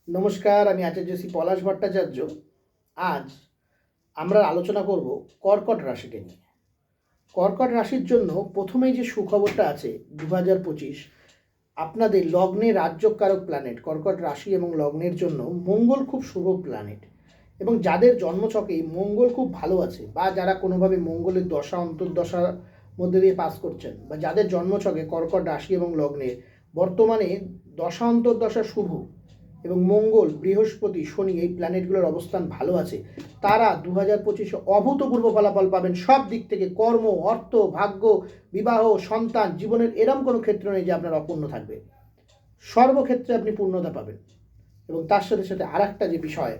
নমস্কার, আমি আচার্য শ্রী পলাশ ভট্টাচার্য। আজ আমরা আলোচনা করব কর্কট রাশিকে নিয়ে। কর্কট রাশির জন্য প্রথমেই যে সুখবরটা আছে 2025 আপনাদের লগ্নে রাজ্যকারক প্ল্যানেট কর্কট রাশি এবং লগ্নের জন্য মঙ্গল খুব শুভ প্ল্যানেট, এবং যাদের জন্মছকে মঙ্গল খুব ভালো আছে বা যারা কোনোভাবে মঙ্গলের দশা অন্তর্দশার মধ্যে দিয়ে পাস করছেন বা যাদের জন্মছকে কর্কট রাশি এবং লগ্নে বর্তমানে দশা অন্তর্দশা শুভ এবং মঙ্গল, বৃহস্পতি, শনি এই প্ল্যানেটগুলোর অবস্থান ভালো আছে, তারা 2025 অভূতপূর্ব ফলাফল পাবেন সব দিক থেকে। কর্ম, অর্থ, ভাগ্য, বিবাহ, সন্তান, জীবনের এরম কোনো ক্ষেত্র নেই যে আপনার অপূর্ণ থাকবে। সর্বক্ষেত্রে আপনি পূর্ণতা পাবেন। এবং তার সাথে সাথে আর একটা যে বিষয়,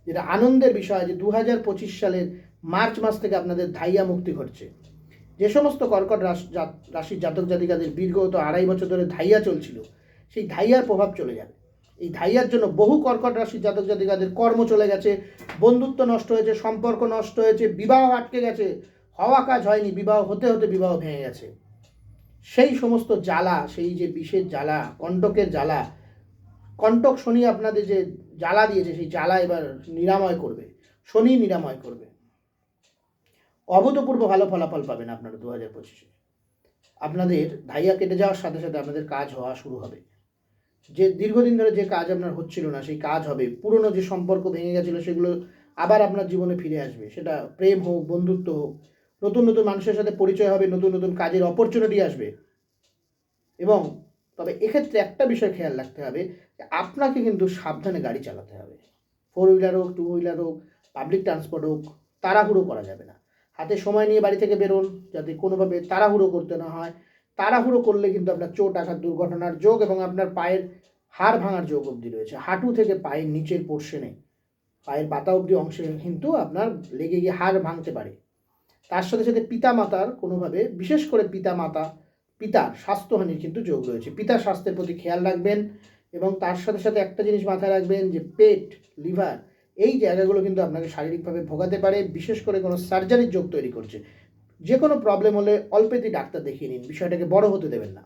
যেটা আনন্দের বিষয়, যে 2025 সালের মার্চ মাস থেকে আপনাদের ধাইয়া মুক্তি ঘটছে। যে সমস্ত কর্কট রাশির জাতক জাতিকাদের বিগত 2.5 বছর ধরে ধাইয়া চলছিল, সেই ধাইয়ার প্রভাব চলে যাবে। এই ধাইয়ার জন্য বহু কর্কট রাশির জাতক জাতিকাদের কর্ম চলে গেছে, বন্ধুত্ব নষ্ট হয়েছে, সম্পর্ক নষ্ট হয়েছে, বিবাহ আটকে গেছে, হওয়া কাজ হয়নি, বিবাহ হতে হতে বিবাহ ভেঙে গেছে। সেই সমস্ত জ্বালা, সেই যে বিষের জ্বালা, কণ্টকের জ্বালা, কণ্টক শনি আপনাদের যে জ্বালা দিয়েছে, সেই জ্বালা এবার নিরাময় করবে, শনি নিরাময় করবে। অভূতপূর্ব ভালো ফলাফল পাবেন আপনারা 2025-এ। আপনাদের ধাইয়া কেটে যাওয়ার সাথে সাথে আপনাদের কাজ হওয়া শুরু হবে। যে দীর্ঘদিন ধরে যে কাজ আপনার হচ্ছিল না, সেই কাজ হবে। পুরনো যে সম্পর্ক ভেঙে গেছিলো, সেগুলো আবার আপনার জীবনে ফিরে আসবে। সেটা প্রেম হোক, বন্ধুত্ব হোক, নতুন নতুন মানুষের সাথে পরিচয় হবে, নতুন নতুন কাজের অপরচুনিটি আসবে। এবং তবে এক্ষেত্রে একটা বিষয় খেয়াল রাখতে হবে, যে আপনাকে কিন্তু সাবধানে গাড়ি চালাতে হবে। 4 হুইলার হোক, 2 হুইলার হোক, পাবলিক ট্রান্সপোর্ট হোক, তাড়াহুড়ো করা যাবে না। হাতে সময় নিয়ে বাড়ি থেকে বেরোন, যাতে কোনোভাবে তাড়াহুড়ো করতে না হয়। তাড়াহুড়ো করলে কিন্তু আপনার চোট, আঘাত, দুর্ঘটনার যোগ এবং আপনার পায়ের হাড় ভাঙার যোগ অবধি রয়েছে। হাঁটু থেকে পায়ের নিচের পোর্শনে, পায়ের পাতা অবধি অংশে কিন্তু আপনার লেগে গিয়ে হাড় ভাঙতে পারে। তার সাথে সাথে পিতা মাতার কোনোভাবে, বিশেষ করে পিতার স্বাস্থ্যহানির কিন্তু যোগ রয়েছে। পিতার স্বাস্থ্যের প্রতি খেয়াল রাখবেন। এবং তার সাথে সাথে একটা জিনিস মাথায় রাখবেন, যে পেট, লিভার এই জায়গাগুলো কিন্তু আপনাকে শারীরিকভাবে ভোগাতে পারে। বিশেষ করে কোনো সার্জারির যোগ তৈরি করছে। যে কোনো প্রবলেম হলে অল্পেতেই ডাক্তার দেখিয়ে নিন, বিষয়টাকে বড় হতে দেবেন না।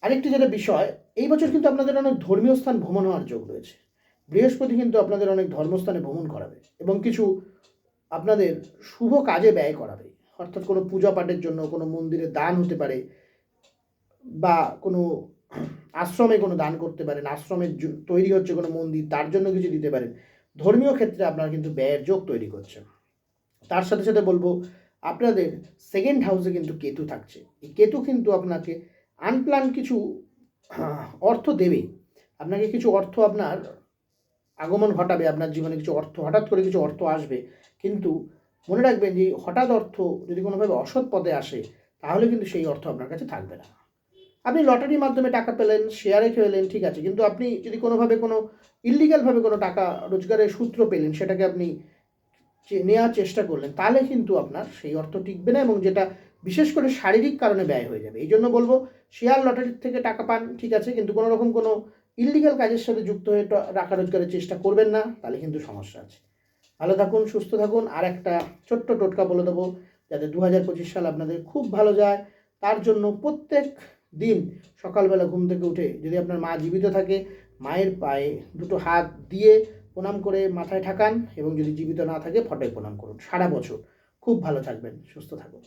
আরেকটি যেটা বিষয়, এই বছর কিন্তু আপনাদের অনেক ধর্মীয় স্থান ভ্রমণ হওয়ার যোগ রয়েছে। বৃহস্পতি কিন্তু আপনাদের অনেক ধর্মস্থানে ভ্রমণ করাবে এবং কিছু আপনাদের শুভ কাজে ব্যয় করাবে। অর্থাৎ কোনো পূজা পাঠের জন্য কোনো মন্দিরে দান হতে পারে, বা কোনো আশ্রমে কোনো দান করতে পারেন, আশ্রমের তৈরি হচ্ছে কোনো মন্দির, তার জন্য কিছু দিতে পারেন। ধর্মীয় ক্ষেত্রে আপনারা কিন্তু ব্যয়ের যোগ তৈরি করছেন। তার সাথে সাথে বলবো, আপনাদের সেকেন্ড হাউসে কিন্তু কেতু থাকছে। এই কেতু কিন্তু আপনাকে আনপ্ল্যান কিছু অর্থ দেবে। আপনাকে কিছু অর্থ আপনার আগমন ঘটাবে, আপনার জীবনে কিছু অর্থ, হঠাৎ করে কিছু অর্থ আসবে। কিন্তু মনে রাখবেন যে হঠাৎ অর্থ যদি কোনোভাবে অসৎ পথে আসে, তাহলে কিন্তু সেই অর্থ আপনার কাছে থাকবে না। আপনি লটারির মাধ্যমে টাকা পেলেন, শেয়ারে খেলেন, ঠিক আছে, কিন্তু আপনি যদি কোনোভাবে কোনো ইললিগালভাবে কোনো টাকা রোজগারের সূত্র পেলেন, সেটাকে আপনি নেওয়ার চেষ্টা করলেন, তাহলে কিন্তু আপনার সেই অর্থ টিকবে না, এবং যেটা বিশেষ করে শারীরিক কারণে ব্যয় হয়ে যাবে। এই জন্য বলবো, শেয়ার লটারির থেকে টাকা পান, ঠিক আছে, কিন্তু কোনো রকম কোনো ইললিগাল কাজের সাথে যুক্ত হয়ে টাকা রোজগারের চেষ্টা করবেন না, তাহলে কিন্তু সমস্যা আছে। ভালো থাকুন, সুস্থ থাকুন। আর একটা ছোট্ট টোটকা বলে দেবো, যাতে 2025 সাল আপনাদের খুব ভালো যায়। তার জন্য প্রত্যেক দিন সকালবেলা ঘুম থেকে উঠে, যদি আপনার মা জীবিত থাকে, মায়ের পায়ে দুটো হাত দিয়ে প্রণাম করে মাথায় ঠাকান, এবং যদি জীবিত না থাকে ফটোয় প্রণাম করুন। সারা বছর খুব ভালো থাকবেন, সুস্থ থাকুন।